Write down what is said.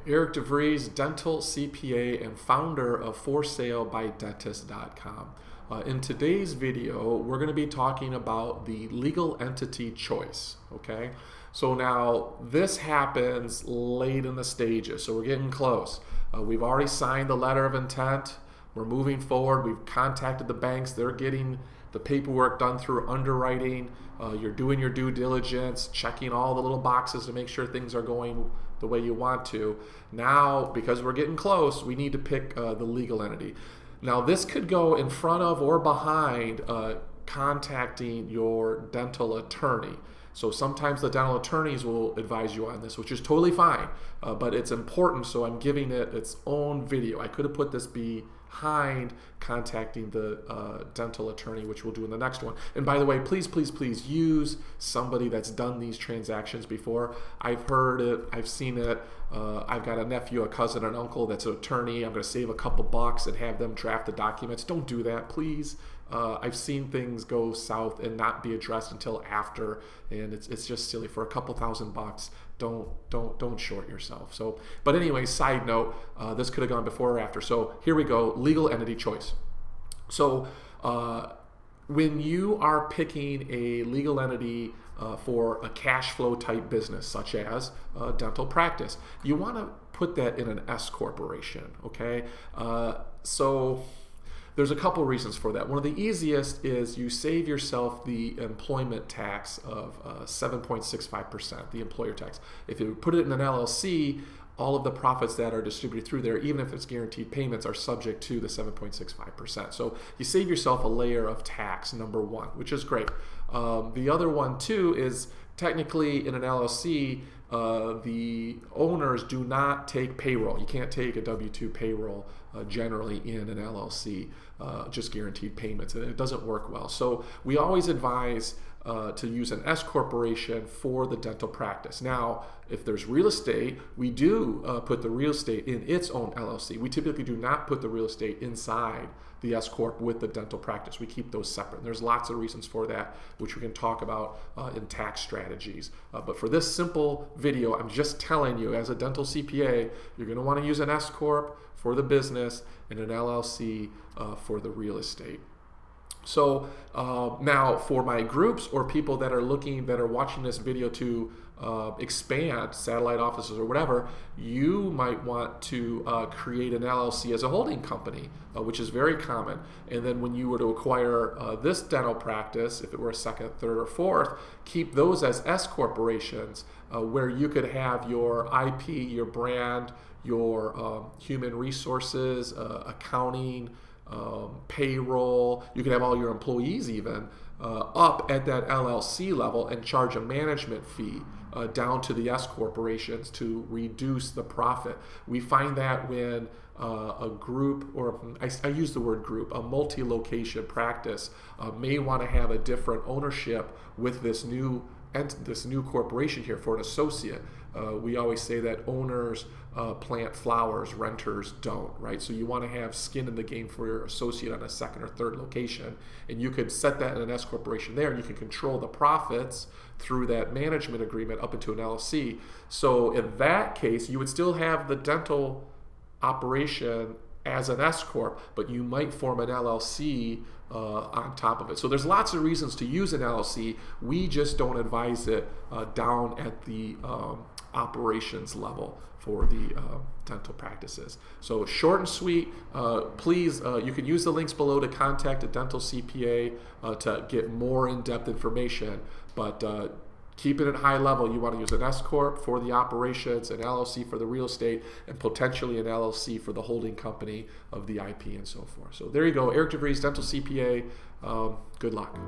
Eric DeVries, dental CPA and founder of ForSaleByDentist.com. In today's video, we're going to be talking about the legal entity choice, okay? So now this happens late in the stages, so we're getting close. We've already signed the letter of intent. We're moving forward. We've contacted the banks. They're getting the paperwork done through underwriting. You're doing your due diligence, checking all the little boxes to make sure things are going the way you want to. Now, because we're getting close, we need to pick the legal entity. Now, this could go in front of or behind contacting your dental attorney. So sometimes the dental attorneys will advise you on this, which is totally fine, but it's important, so I'm giving it its own video. I could have put this behind contacting the dental attorney, which we'll do in the next one. And by the way, please, please, please use somebody that's done these transactions before. I've heard it, I've seen it. I've got a nephew, a cousin, an uncle that's an attorney. I'm going to save a couple bucks and have them draft the documents. Don't do that, please. I've seen things go south and not be addressed until after, and it's just silly. For a couple $1,000, don't short yourself. So, but anyway, side note, this could have gone before or after. So here we go, legal entity choice. So when you are picking a legal entity for a cash flow type business, such as a dental practice, you want to put that in an S corporation, okay? So there's a couple reasons for that. One of the easiest is you save yourself the employment tax of 7.65%, the employer tax. If you put it in an LLC, all of the profits that are distributed through there, even if it's guaranteed payments, are subject to the 7.65%. So you save yourself a layer of tax, number one, which is great. The other one too is technically in an LLC, the owners do not take payroll. You can't take a W-2 payroll generally in an LLC, just guaranteed payments, and it doesn't work well. So we always advise to use an S corporation for the dental practice. Now, if there's real estate, we do put the real estate in its own LLC. We typically do not put the real estate inside the S corp with the dental practice. We keep those separate. And there's lots of reasons for that, which we can talk about in tax strategies. But for this simple video, I'm just telling you, as a dental CPA, you're going to want to use an S corp for the business and an LLC for the real estate. So now for my groups or people that are watching this video to expand satellite offices or whatever, you might want to create an LLC as a holding company, which is very common. And then when you were to acquire this dental practice, if it were a second, third, or fourth, keep those as S corporations, where you could have your IP, your brand, your human resources, accounting, payroll. You can have all your employees even up at that LLC level and charge a management fee down to the S corporations to reduce the profit. We find that when a group, or I use the word group, a multi-location practice may want to have a different ownership with this new corporation here for an associate. We always say that owners plant flowers, renters don't, right? So you want to have skin in the game for your associate on a second or third location, and you could set that in an S corporation there, and you can control the profits through that management agreement up into an LLC. So in that case, you would still have the dental operation as an S corp, but you might form an LLC on top of it. So there's lots of reasons to use an LLC. We just don't advise it down at the operations level for the dental practices. So short and sweet. Please, you can use the links below to contact a dental CPA to get more in-depth information, but keep it at high level. You want to use an S corp for the operations, an LLC for the real estate, and potentially an LLC for the holding company of the IP and so forth. So there you go, Eric DeVries, dental CPA. Good luck.